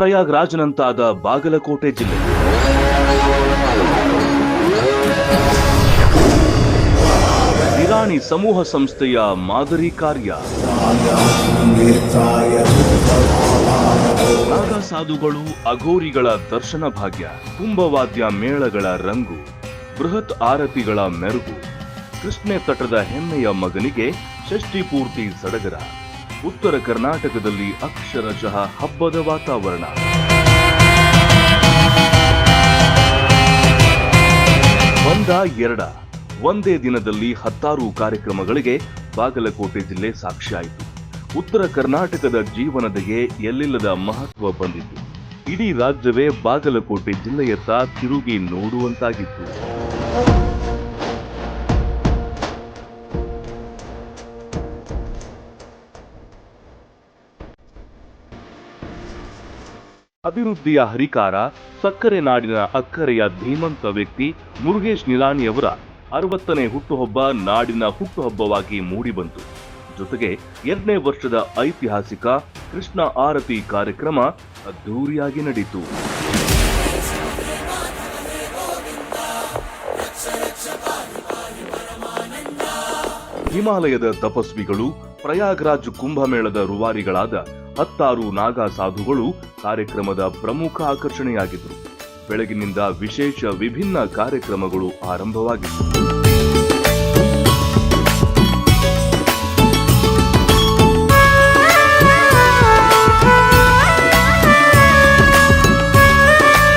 ಪ್ರಯಾಗ್ರಾಜ್ನಂತಾದ ಬಾಗಲಕೋಟೆ ಜಿಲ್ಲೆ. ನಿರಾಣಿ ಸಮೂಹ ಸಂಸ್ಥೆಯ ಮಾದರಿ ಕಾರ್ಯ. ನಾಗಾ ಸಾಧುಗಳು ಅಘೋರಿಗಳ ದರ್ಶನ ಭಾಗ್ಯ, ಕುಂಭವಾದ್ಯ ಮೇಳಗಳ ರಂಗು, ಬೃಹತ್ ಆರತಿಗಳ ಮೆರುಗು, ಕೃಷ್ಣೆ ತಟದ ಹೆಮ್ಮೆಯ ಮಗನಿಗೆ ಷಷ್ಠಿ ಪೂರ್ತಿ ಸಡಗರ. ಉತ್ತರ ಕರ್ನಾಟಕದಲ್ಲಿ ಅಕ್ಷರಶಃ ಹಬ್ಬದ ವಾತಾವರಣ. ಒಂದೇ ದಿನದಲ್ಲಿ 10 ಕಾರ್ಯಕ್ರಮಗಳಿಗೆ ಬಾಗಲಕೋಟೆ ಜಿಲ್ಲೆ ಸಾಕ್ಷಿಯಾಯಿತು. ಉತ್ತರ ಕರ್ನಾಟಕದ ಜೀವನದೆಗೆ ಎಲ್ಲಿಲ್ಲದ ಮಹತ್ವ ಬಂದಿತ್ತು. ಇಡೀ ರಾಜ್ಯವೇ ಬಾಗಲಕೋಟೆ ಜಿಲ್ಲೆಯತ್ತ ತಿರುಗಿ ನೋಡುವಂತಾಗಿತ್ತು. ಅಭಿವೃದ್ಧಿಯ ಹರಿಕಾರ, ಸಕ್ಕರೆ ನಾಡಿನ ಅಕ್ಕರೆಯ ಧೀಮಂತ ವ್ಯಕ್ತಿ ಮುರುಗೇಶ್ ನಿರಾಣಿಯವರ 60ನೇ ಹುಟ್ಟುಹಬ್ಬ ನಾಡಿನ ಹುಟ್ಟುಹಬ್ಬವಾಗಿ ಮೂಡಿಬಂತು. ಜೊತೆಗೆ 2ನೇ ವರ್ಷದ ಐತಿಹಾಸಿಕ ಕೃಷ್ಣ ಆರತಿ ಕಾರ್ಯಕ್ರಮ ಅದ್ದೂರಿಯಾಗಿ ನಡೆಯಿತು. ಹಿಮಾಲಯದ ತಪಸ್ವಿಗಳು, ಪ್ರಯಾಗ್ರಾಜ್ ಕುಂಭಮೇಳದ ರೂವಾರಿಗಳಾದ 10 ನಾಗಾ ಸಾಧುಗಳು ಕಾರ್ಯಕ್ರಮದ ಪ್ರಮುಖ ಆಕರ್ಷಣೆಯಾಗಿದ್ದರು. ಬೆಳಗಿನಿಂದ ವಿಶೇಷ ವಿಭಿನ್ನ ಕಾರ್ಯಕ್ರಮಗಳು ಆರಂಭವಾಗಿತ್ತು.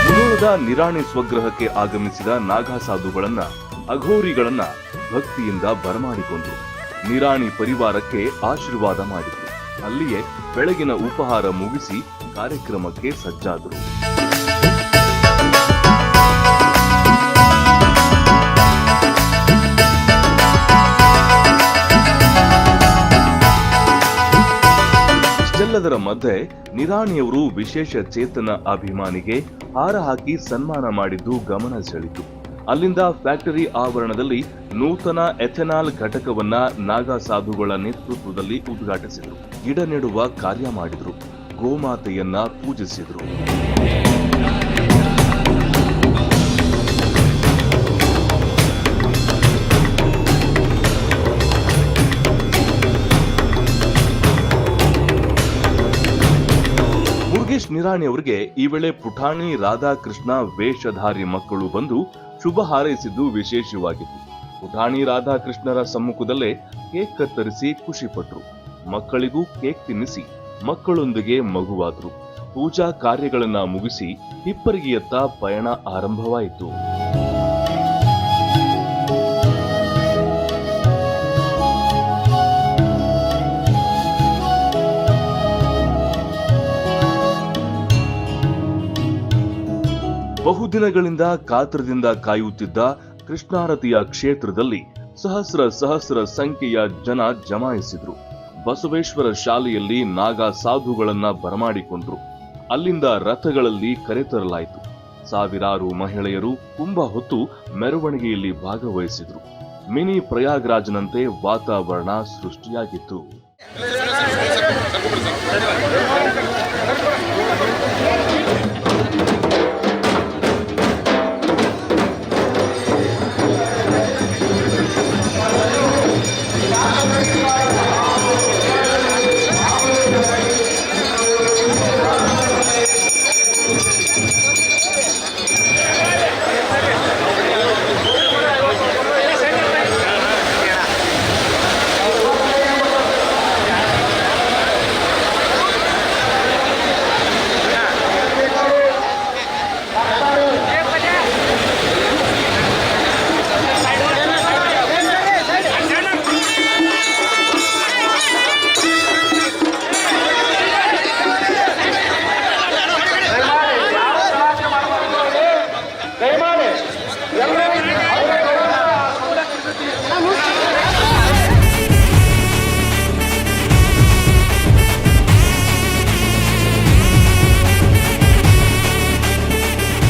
ಮುಧೋಳದ ನಿರಾಣಿ ಸ್ವಗ್ರಹಕ್ಕೆ ಆಗಮಿಸಿದ ನಾಗಾ ಸಾಧುಗಳನ್ನ, ಅಘೋರಿಗಳನ್ನ ಭಕ್ತಿಯಿಂದ ಬರಮಾಡಿಕೊಂಡರು. ನಿರಾಣಿ ಪರಿವಾರಕ್ಕೆ ಆಶೀರ್ವಾದ ಮಾಡಿದರು. ಅಲ್ಲಿಯೇ ಬೆಳಗಿನ ಉಪಹಾರ ಮುಗಿಸಿ ಕಾರ್ಯಕ್ರಮಕ್ಕೆ ಸಜ್ಜಾದರು. ಇಷ್ಟೆಲ್ಲದರ ಮಧ್ಯೆ ನಿರಾಣಿಯವರು ವಿಶೇಷ ಚೇತನ ಅಭಿಮಾನಿಗೆ ಹಾರ ಹಾಕಿ ಸನ್ಮಾನ ಮಾಡಿದ್ದು ಗಮನ ಸೆಳೆಯಿತು. ಅಲ್ಲಿಂದ ಫ್ಯಾಕ್ಟರಿ ಆವರಣದಲ್ಲಿ ನೂತನ ಎಥೆನಾಲ್ ಘಟಕವನ್ನ ನಾಗಾ ಸಾಧುಗಳ ನೇತೃತ್ವದಲ್ಲಿ ಉದ್ಘಾಟಿಸಿದರು. ಗಿಡ ನೆಡುವ ಕಾರ್ಯ ಮಾಡಿದರು. ಗೋಮಾತೆಯನ್ನ ಪೂಜಿಸಿದರು. ಮುರುಗೇಶ್ ನಿರಾಣಿಯವರಿಗೆ ಈ ವೇಳೆ ಪುಟಾಣಿ ರಾಧಾಕೃಷ್ಣ ವೇಷಧಾರಿ ಮಕ್ಕಳು ಬಂದು ಶುಭ ಹಾರೈಸಿದ್ದು ವಿಶೇಷವಾಗಿತ್ತು. ಪುಟಾಣಿ ರಾಧಾಕೃಷ್ಣರ ಸಮ್ಮುಖದಲ್ಲೇ ಕೇಕ್ ಕತ್ತರಿಸಿ ಖುಷಿಪಟ್ಟರು. ಮಕ್ಕಳಿಗೂ ಕೇಕ್ ತಿನ್ನಿಸಿ ಮಕ್ಕಳೊಂದಿಗೆ ಮಗುವಾದ್ರು. ಪೂಜಾ ಕಾರ್ಯಗಳನ್ನ ಮುಗಿಸಿ ಹಿಪ್ಪರಿಗೆಯತ್ತ ಪಯಣ ಆರಂಭವಾಯಿತು. ಬಹುದಿನಗಳಿಂದ ಕಾತರದಿಂದ ಕಾಯುತ್ತಿದ್ದ ಕೃಷ್ಣಾರತಿಯ ಕ್ಷೇತ್ರದಲ್ಲಿ ಸಹಸ್ರ ಸಂಖ್ಯೆಯ ಜನ ಜಮಾಯಿಸಿದ್ರು. ಬಸವೇಶ್ವರ ಶಾಲೆಯಲ್ಲಿ ನಾಗಾ ಸಾಧುಗಳನ್ನ ಬರಮಾಡಿಕೊಂಡ್ರು. ಅಲ್ಲಿಂದ ರಥಗಳಲ್ಲಿ ಕರೆತರಲಾಯಿತು. ಸಾವಿರಾರು ಮಹಿಳೆಯರು ಕುಂಭ ಹೊತ್ತು ಮೆರವಣಿಗೆಯಲ್ಲಿ ಭಾಗವಹಿಸಿದ್ರು. ಮಿನಿ ಪ್ರಯಾಗ್ರಾಜ್ನಂತೆ ವಾತಾವರಣ ಸೃಷ್ಟಿಯಾಗಿತ್ತು.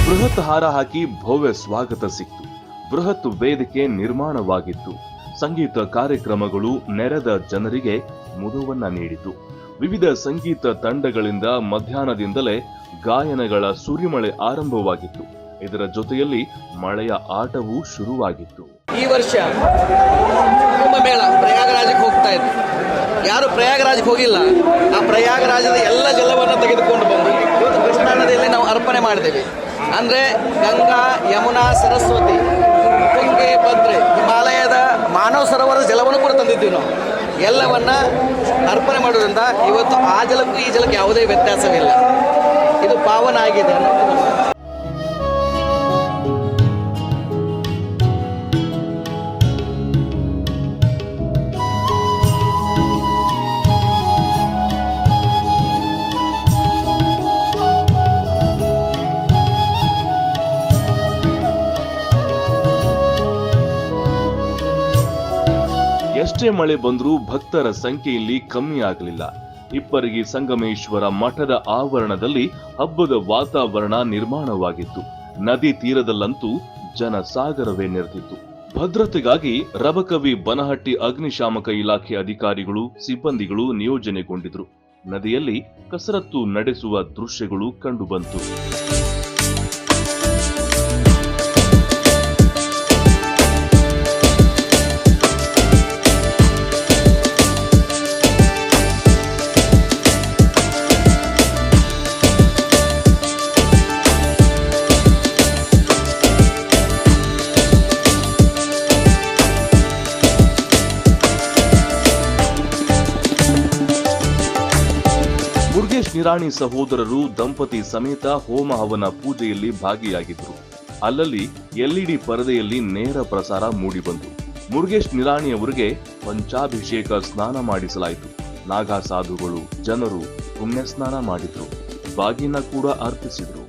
ಬೃಹತ್ ಹಾರ ಹಾಕಿ ಭವ್ಯ ಸ್ವಾಗತ ಸಿಕ್ತು. ಬೃಹತ್ ವೇದಿಕೆ ನಿರ್ಮಾಣವಾಗಿತ್ತು. ಸಂಗೀತ ಕಾರ್ಯಕ್ರಮಗಳು ನೆರೆದ ಜನರಿಗೆ ಮುದವನ್ನ ನೀಡಿತು. ವಿವಿಧ ಸಂಗೀತ ತಂಡಗಳಿಂದ ಮಧ್ಯಾಹ್ನದಿಂದಲೇ ಗಾಯನಗಳ ಸುರಿಮಳೆ ಆರಂಭವಾಗಿತ್ತು. ಇದರ ಜೊತೆಯಲ್ಲಿ ಮಳೆಯ ಆಟವೂ ಶುರುವಾಗಿತ್ತು. ಈ ವರ್ಷ ಕುಂಭಮೇಳ ಪ್ರಯಾಗರಾಜಕ್ಕೆ ಹೋಗ್ತಾ ಇದೆ. ಯಾರು ಪ್ರಯಾಗರಾಜಕ್ಕೆ ಹೋಗಿಲ್ಲ, ಆ ಪ್ರಯಾಗರಾಜದ ಎಲ್ಲ ಜಲವನ್ನು ತೆಗೆದುಕೊಂಡು ಬಂದು ಇವತ್ತು ಕೃಷ್ಣಾ ನದಿಯಲ್ಲಿ ನಾವು ಅರ್ಪಣೆ ಮಾಡಿದ್ದೇವೆ. ಅಂದರೆ ಗಂಗಾ, ಯಮುನಾ, ಸರಸ್ವತಿ, ತುಂಗೆ, ಭದ್ರೆ, ಹಿಮಾಲಯದ ಮಾನವ ಸರೋವರದ ಜಲವನ್ನು ಕೂಡ ತಂದಿದ್ದೀವಿ. ನಾವು ಎಲ್ಲವನ್ನ ಅರ್ಪಣೆ ಮಾಡೋದ್ರಿಂದ ಇವತ್ತು ಆ ಜಲಕ್ಕೂ ಈ ಜಲಕ್ಕೆ ಯಾವುದೇ ವ್ಯತ್ಯಾಸವಿಲ್ಲ. ಇದು ಪಾವನ ಆಗಿದೆ. ಎಷ್ಟೇ ಮಳೆ ಬಂದರೂ ಭಕ್ತರ ಸಂಖ್ಯೆಯಲ್ಲಿ ಕಮ್ಮಿ ಆಗಲಿಲ್ಲ. ಇಪ್ಪರಗಿ ಸಂಗಮೇಶ್ವರ ಮಠದ ಆವರಣದಲ್ಲಿ ಹಬ್ಬದ ವಾತಾವರಣ ನಿರ್ಮಾಣವಾಗಿತ್ತು. ನದಿ ತೀರದಲ್ಲಂತೂ ಜನಸಾಗರವೇ ನೆರೆದಿತ್ತು. ಭದ್ರತೆಗಾಗಿ ರಬಕವಿ ಬನಹಟ್ಟಿ ಅಗ್ನಿಶಾಮಕ ಇಲಾಖೆ ಅಧಿಕಾರಿಗಳು, ಸಿಬ್ಬಂದಿಗಳು ನಿಯೋಜನೆಗೊಂಡಿದ್ರು. ನದಿಯಲ್ಲಿ ಕಸರತ್ತು ನಡೆಸುವ ದೃಶ್ಯಗಳು ಕಂಡುಬಂತು. ಮುರುಗೇಶ್ ನಿರಾಣಿ ಸಹೋದರರು ದಂಪತಿ ಸಮೇತ ಹೋಮ ಹವನ ಪೂಜೆಯಲ್ಲಿ ಭಾಗಿಯಾಗಿದ್ದರು. ಅಲ್ಲಲ್ಲಿ ಎಲ್ಇಡಿ ಪರದೆಯಲ್ಲಿ ನೇರ ಪ್ರಸಾರ ಮೂಡಿಬಂತು. ಮುರುಗೇಶ್ ನಿರಾಣಿ ಅವರಿಗೆ ಪಂಚಾಭಿಷೇಕ ಸ್ನಾನ ಮಾಡಿಸಲಾಯಿತು. ನಾಗಾ ಸಾಧುಗಳು, ಜನರು ಪುಣ್ಯ ಸ್ನಾನ ಮಾಡಿದ್ರು, ಬಾಗಿನ ಕೂಡ ಅರ್ಪಿಸಿದ್ರು.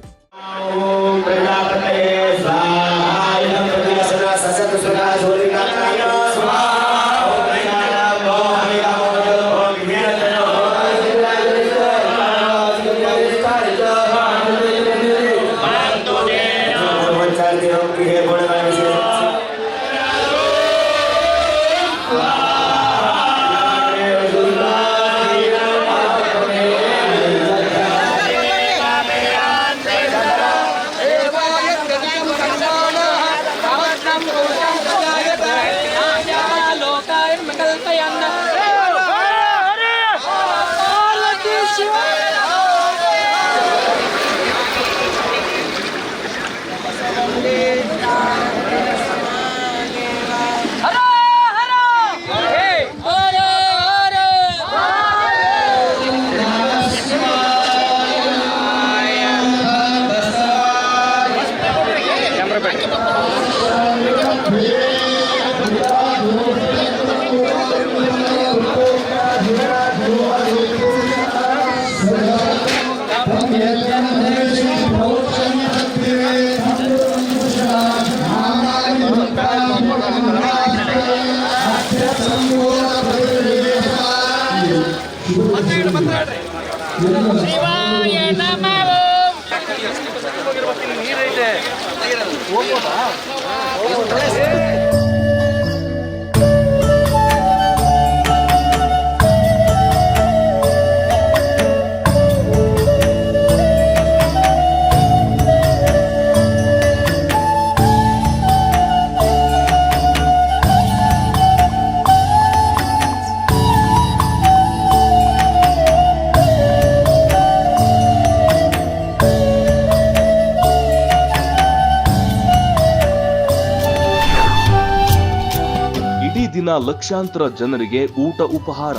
ದಿನ ಲಕ್ಷಾಂತರ ಜನರಿಗೆ ಊಟ ಉಪಹಾರ.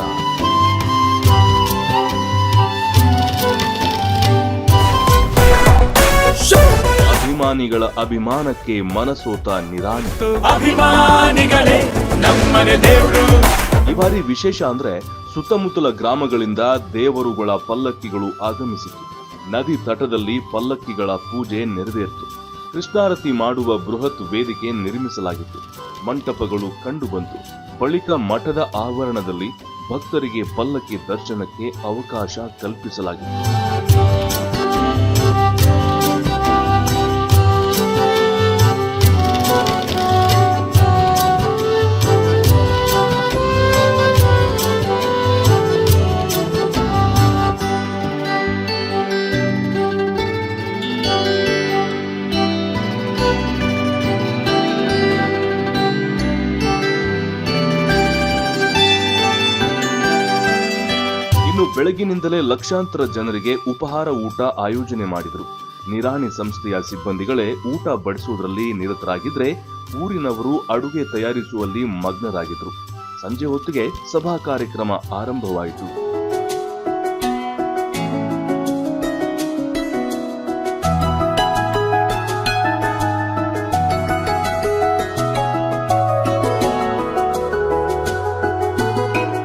ಅಭಿಮಾನಿಗಳ ಅಭಿಮಾನಕ್ಕೆ ಮನಸೋತ ನಿರಾಣಿ. ಈ ಬಾರಿ ವಿಶೇಷ ಅಂದ್ರೆ ಸುತ್ತಮುತ್ತಲ ಗ್ರಾಮಗಳಿಂದ ದೇವರುಗಳ ಪಲ್ಲಕ್ಕಿಗಳು ಆಗಮಿಸಿತು. ನದಿ ತಟದಲ್ಲಿ ಪಲ್ಲಕ್ಕಿಗಳ ಪೂಜೆ ನೆರವೇರಿತು. ಕೃಷ್ಣಾರತಿ ಮಾಡುವ ಬೃಹತ್ ವೇದಿಕೆ ನಿರ್ಮಿಸಲಾಗಿತ್ತು. ಮಂಟಪಗಳು ಕಂಡುಬಂತು. ಬಳಿಕ ಮಠದ ಆವರಣದಲ್ಲಿ ಭಕ್ತರಿಗೆ ಪಲ್ಲಕ್ಕಿ ದರ್ಶನಕ್ಕೆ ಅವಕಾಶ ಕಲ್ಪಿಸಲಾಗಿತ್ತು. ಬೆಳಗಿನಿಂದಲೇ ಲಕ್ಷಾಂತರ ಜನರಿಗೆ ಉಪಹಾರ ಊಟ ಆಯೋಜನೆ ಮಾಡಿದರು. ನಿರಾಣಿ ಸಂಸ್ಥೆಯ ಸಿಬ್ಬಂದಿಗಳೇ ಊಟ ಬಡಿಸುವುದರಲ್ಲಿ ನಿರತರಾಗಿದ್ರೆ ಊರಿನವರು ಅಡುಗೆ ತಯಾರಿಸುವಲ್ಲಿ ಮಗ್ನರಾಗಿದ್ರು. ಸಂಜೆ ಹೊತ್ತಿಗೆ ಸಭಾ ಕಾರ್ಯಕ್ರಮ ಆರಂಭವಾಯಿತು.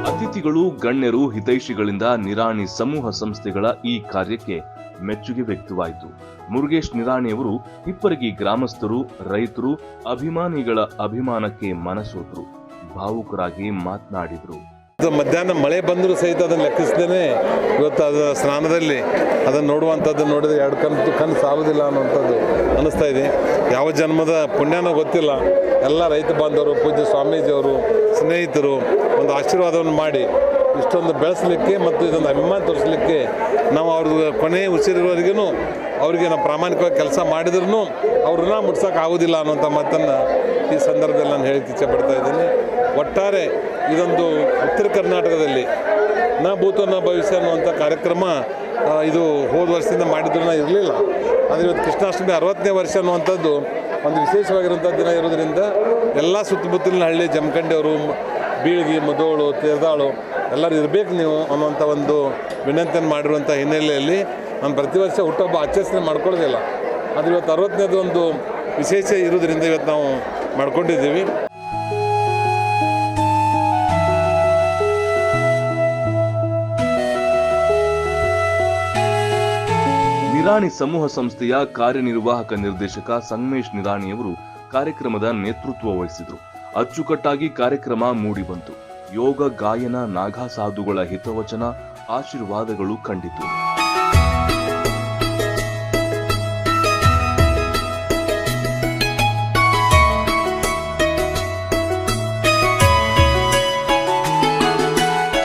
ಅತಿಥಿಗಳು, ಗಣ್ಯರು, ಹಿತೈಷಿಗಳಿಂದ ನಿರಾಣಿ ಸಮೂಹ ಸಂಸ್ಥೆಗಳ ಈ ಕಾರ್ಯಕ್ಕೆ ಮೆಚ್ಚುಗೆ ವ್ಯಕ್ತವಾಯಿತು. ಮುರುಗೇಶ್ ನಿರಾಣಿಯವರು ಹಿಪ್ಪರಗಿ ಗ್ರಾಮಸ್ಥರು, ರೈತರು, ಅಭಿಮಾನಿಗಳ ಅಭಿಮಾನಕ್ಕೆ ಮನಸೋತರು. ಭಾವುಕರಾಗಿ ಮಾತನಾಡಿದರು. ಮಧ್ಯಾಹ್ನ ಮಳೆ ಬಂದರೂ ಸಹಿತ ಅದನ್ನು ಲೆಕ್ಕಿಸದೇನೆ ಇವತ್ತು ಅದರ ಸ್ನಾನದಲ್ಲಿ ಅದನ್ನು ನೋಡುವಂಥದ್ದು ನೋಡಿದ್ರೆ ಎರಡು ಕಣ್ಣು ಸಾಲುವುದಿಲ್ಲ ಅನ್ನುವಂಥದ್ದು ಅನ್ನಿಸ್ತಾ ಇದೆ. ಯಾವ ಜನ್ಮದ ಪುಣ್ಯನೋ ಗೊತ್ತಿಲ್ಲ. ಎಲ್ಲ ರೈತ ಬಾಂಧವರು, ಪೂಜ್ಯ ಸ್ವಾಮೀಜಿಯವರು, ಸ್ನೇಹಿತರು ಒಂದು ಆಶೀರ್ವಾದವನ್ನು ಮಾಡಿ ಇಷ್ಟೊಂದು ಬೆಳೆಸಲಿಕ್ಕೆ ಮತ್ತು ಇದೊಂದು ಅಭಿಮಾನ ತೋರಿಸಲಿಕ್ಕೆ ನಾವು ಅವ್ರದ್ದು ಕೊನೆ ಉಸಿರಿರೋವರೆಗೂ ಅವರಿಗೆ ನಾವು ಪ್ರಾಮಾಣಿಕವಾಗಿ ಕೆಲಸ ಮಾಡಿದ್ರೂ ಅವ್ರನ್ನ ಮುಟ್ಸೋಕೆ ಆಗೋದಿಲ್ಲ ಅನ್ನೋಂಥ ಮಾತನ್ನು ಈ ಸಂದರ್ಭದಲ್ಲಿ ನಾನು ಹೇಳಕ್ಕೆ ಇಚ್ಛೆಪಡ್ತಾ ಇದ್ದೀನಿ. ಒಟ್ಟಾರೆ ಇದೊಂದು ಉತ್ತರ ಕರ್ನಾಟಕದಲ್ಲಿ ನಾ ಭೂತೋ ನ ಭವಿಷ್ಯ ಅನ್ನುವಂಥ ಕಾರ್ಯಕ್ರಮ ಇದು ಹೋದ ವರ್ಷದಿಂದ ಮಾಡಿದ್ರೂ ಇರಲಿಲ್ಲ. ಆದರೆ ಇವತ್ತು ಕೃಷ್ಣಾಷ್ಟಮಿ 60ನೇ ವರ್ಷ ಅನ್ನುವಂಥದ್ದು ಒಂದು ವಿಶೇಷವಾಗಿರುವಂಥ ದಿನ ಇರೋದರಿಂದ ಎಲ್ಲ ಸುತ್ತಮುತ್ತಲಿನ ಹಳ್ಳಿ, ಜಮಖಂಡಿಯವರು, ಬೀಳ್ಗಿ, ಮುದೋಳು, ತೇರ್ದಾಳು ಎಲ್ಲರೂ ಇರಬೇಕು ನೀವು ಅನ್ನುವಂಥ ಒಂದು ವಿನಂತಿಯನ್ನು ಮಾಡಿರುವಂಥ ಹಿನ್ನೆಲೆಯಲ್ಲಿ ನಾನು ಪ್ರತಿ ವರ್ಷ ಹುಟ್ಟುಹಬ್ಬ ಆಚರಿಸಣೆ ಮಾಡ್ಕೊಳ್ಳೋದಿಲ್ಲ. ಆದರೆ ಇವತ್ತು 60ನೇದು ಒಂದು ವಿಶೇಷ ಇರೋದರಿಂದ ಇವತ್ತು ನಾವು ಮಾಡ್ಕೊಂಡಿದ್ದೀವಿ. ನಿರಾಣಿ ಸಮೂಹ ಸಂಸ್ಥೆಯ ಕಾರ್ಯನಿರ್ವಾಹಕ ನಿರ್ದೇಶಕ ಸಂಗಮೇಶ್ ನಿರಾಣಿಯವರು ಕಾರ್ಯಕ್ರಮದ ನೇತೃತ್ವ ವಹಿಸಿದರು. ಅಚ್ಚುಕಟ್ಟಾಗಿ ಕಾರ್ಯಕ್ರಮ ಮೂಡಿಬಂತು. ಯೋಗ, ಗಾಯನ, ನಾಗಾ ಸಾಧುಗಳ ಹಿತವಚನ, ಆಶೀರ್ವಾದಗಳು ಕಂಡಿತು.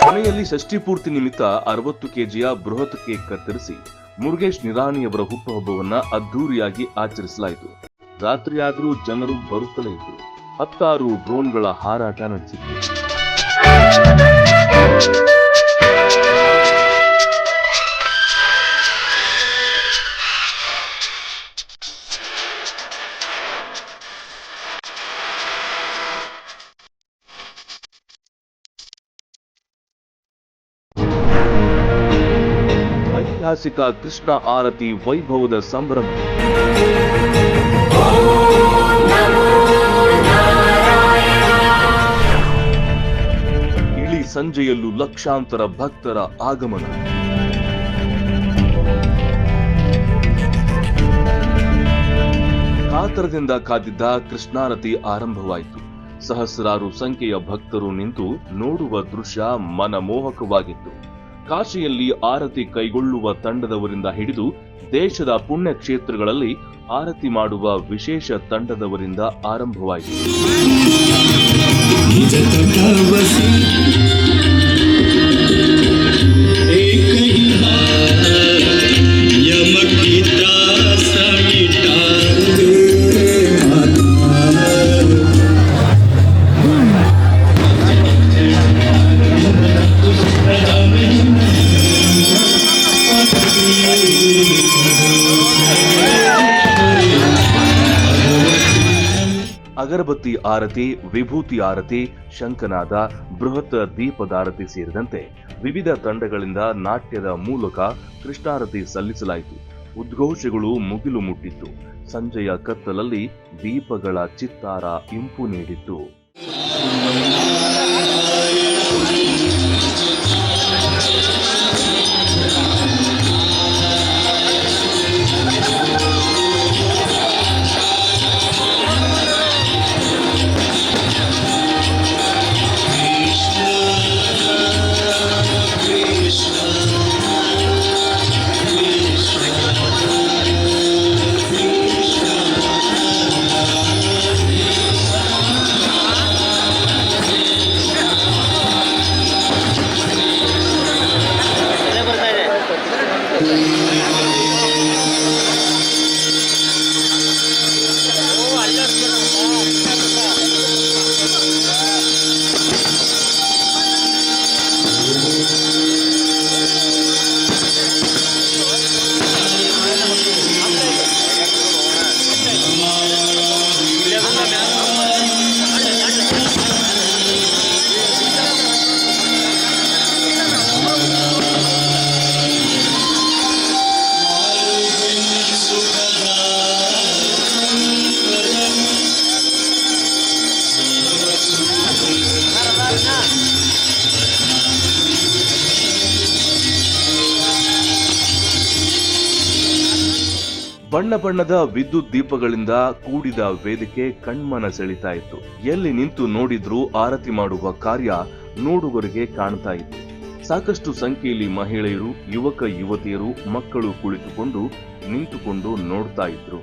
ಕೊನೆಯಲ್ಲಿ ಷಷ್ಠಿ ಪೂರ್ತಿ ನಿಮಿತ್ತ 60 ಕೆಜಿಯ ಬೃಹತ್ ಕೇಕ್ ಕತ್ತರಿಸಿ ಮುರುಗೇಶ್ ನಿರಾಣಿಯವರ ಹುಟ್ಟುಹಬ್ಬವನ್ನ ಅದ್ದೂರಿಯಾಗಿ ಆಚರಿಸಲಾಯಿತು. ರಾತ್ರಿಯಾದರೂ ಜನರು ಬರುತ್ತಲೇ ಇದ್ದರು. 10 ಡ್ರೋನ್ಗಳ ಹಾರಾಟ ನಡೆಸಿತು. ಐತಿಹಾಸಿಕ ಕೃಷ್ಣ ಆರತಿ ವೈಭವದ ಸಂಭ್ರಮ. ಇಳಿ ಸಂಜೆಯಲ್ಲೂ ಲಕ್ಷಾಂತರ ಭಕ್ತರ ಆಗಮನ. ಕಾತರದಿಂದ ಕಾದಿದ್ದ ಕೃಷ್ಣಾರತಿ ಆರಂಭವಾಯಿತು. ಸಹಸ್ರಾರು ಸಂಖ್ಯೆಯ ಭಕ್ತರು ನಿಂತು ನೋಡುವ ದೃಶ್ಯ ಮನಮೋಹಕವಾಗಿತ್ತು. ಕಾಶಿಯಲ್ಲಿ ಆರತಿ ಕೈಗೊಳ್ಳುವ ತಂಡದವರಿಂದ ಹಿಡಿದು ದೇಶದ ಪುಣ್ಯ ಕ್ಷೇತ್ರಗಳಲ್ಲಿ ಆರತಿ ಮಾಡುವ ವಿಶೇಷ ತಂಡದವರಿಂದ ಆರಂಭವಾಯಿತು. ಅಗರಬತ್ತಿ ಆರತಿ, ವಿಭೂತಿ ಆರತಿ, ಶಂಖನಾದ, ಬೃಹತ್ ದೀಪದಾರತಿ ಸೇರಿದಂತೆ ವಿವಿಧ ತಂಡಗಳಿಂದ ನಾಟ್ಯದ ಮೂಲಕ ಕೃಷ್ಣಾರತಿ ಸಲ್ಲಿಸಲಾಯಿತು. ಉದ್ಘೋಷಗಳು ಮುಗಿಲು ಮುಟ್ಟಿತ್ತು. ಸಂಜೆಯ ಕತ್ತಲಲ್ಲಿ ದೀಪಗಳ ಚಿತ್ತಾರ ಇಂಪು ನೀಡಿತ್ತು. ಬಣ್ಣ ಬಣ್ಣದ ವಿದ್ಯುತ್ ದೀಪಗಳಿಂದ ಕೂಡಿದ ವೇದಿಕೆ ಕಣ್ಮನ ಸೆಳಿತಾ ಇತ್ತು. ಎಲ್ಲಿ ನಿಂತು ನೋಡಿದ್ರೂ ಆರತಿ ಮಾಡುವ ಕಾರ್ಯ ನೋಡುಗರಿಗೆ ಕಾಣ್ತಾ ಇತ್ತು. ಸಾಕಷ್ಟು ಸಂಖ್ಯೆಯಲ್ಲಿ ಮಹಿಳೆಯರು, ಯುವಕ ಯುವತಿಯರು, ಮಕ್ಕಳು ಕುಳಿತುಕೊಂಡು ನಿಂತುಕೊಂಡು ನೋಡ್ತಾ ಇದ್ರು.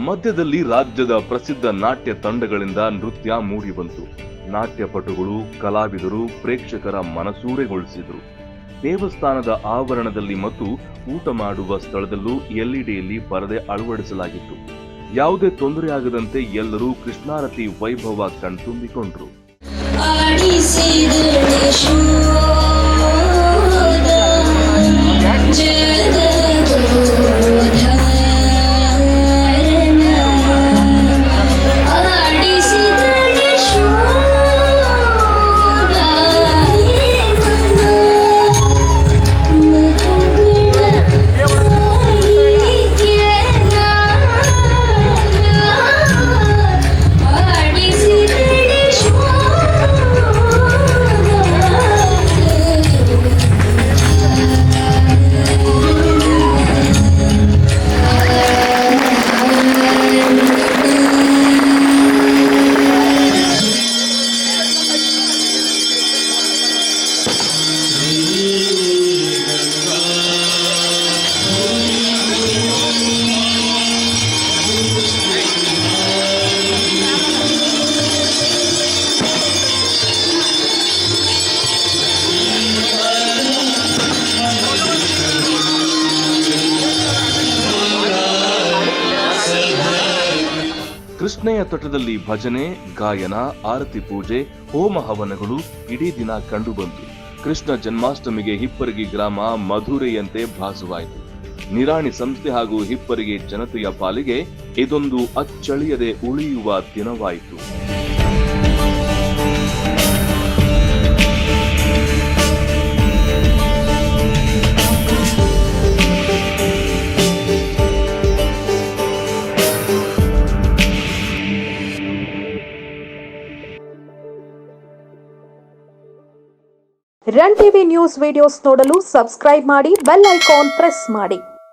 ಮಧ್ಯದಲ್ಲಿ ರಾಜ್ಯದ ಪ್ರಸಿದ್ಧ ನಾಟ್ಯ ತಂಡಗಳಿಂದ ನೃತ್ಯ ಮೂಡಿಬಂತು. ನಾಟ್ಯಪಟುಗಳು, ಕಲಾವಿದರು ಪ್ರೇಕ್ಷಕರ ಮನಸೂರೆಗೊಳಿಸಿದರು. ದೇವಸ್ಥಾನದ ಆವರಣದಲ್ಲಿ ಮತ್ತು ಊಟ ಮಾಡುವ ಸ್ಥಳದಲ್ಲೂ ಎಲ್ಇಡಿಯಲ್ಲಿ ಪರದೆ ಅಳವಡಿಸಲಾಗಿತ್ತು. ಯಾವುದೇ ತೊಂದರೆಯಾಗದಂತೆ ಎಲ್ಲರೂ ಕೃಷ್ಣಾರತಿ ವೈಭವ ಕಣ್ತುಂಬಿಕೊಂಡ್ರು. ಕೃಷ್ಣೆಯ ತಟದಲ್ಲಿ ಭಜನೆ, ಗಾಯನ, ಆರತಿ ಪೂಜೆ, ಹೋಮ ಹವನಗಳು ಇಡೀ ದಿನ ಕಂಡುಬಂತು. ಕೃಷ್ಣ ಜನ್ಮಾಷ್ಟಮಿಗೆ ಹಿಪ್ಪರಗಿ ಗ್ರಾಮ ಮಧುರೆಯಂತೆ ಭಾಸವಾಯಿತು. ನಿರಾಣಿ ಸಂಸ್ಥೆ ಹಾಗೂ ಹಿಪ್ಪರಗಿ ಜನತೆಯ ಪಾಲಿಗೆ ಇದೊಂದು ಅಚ್ಚಳಿಯದೆ ಉಳಿಯುವ ದಿನವಾಯಿತು. ರನ್ ಟಿವಿ ನ್ಯೂಸ್ ವಿಡಿಯೋಸ್ ನೋಡಲು ಸಬ್ಸ್ಕ್ರೈಬ್ ಮಾಡಿ, ಬೆಲ್ ಐಕಾನ್ ಪ್ರೆಸ್ ಮಾಡಿ.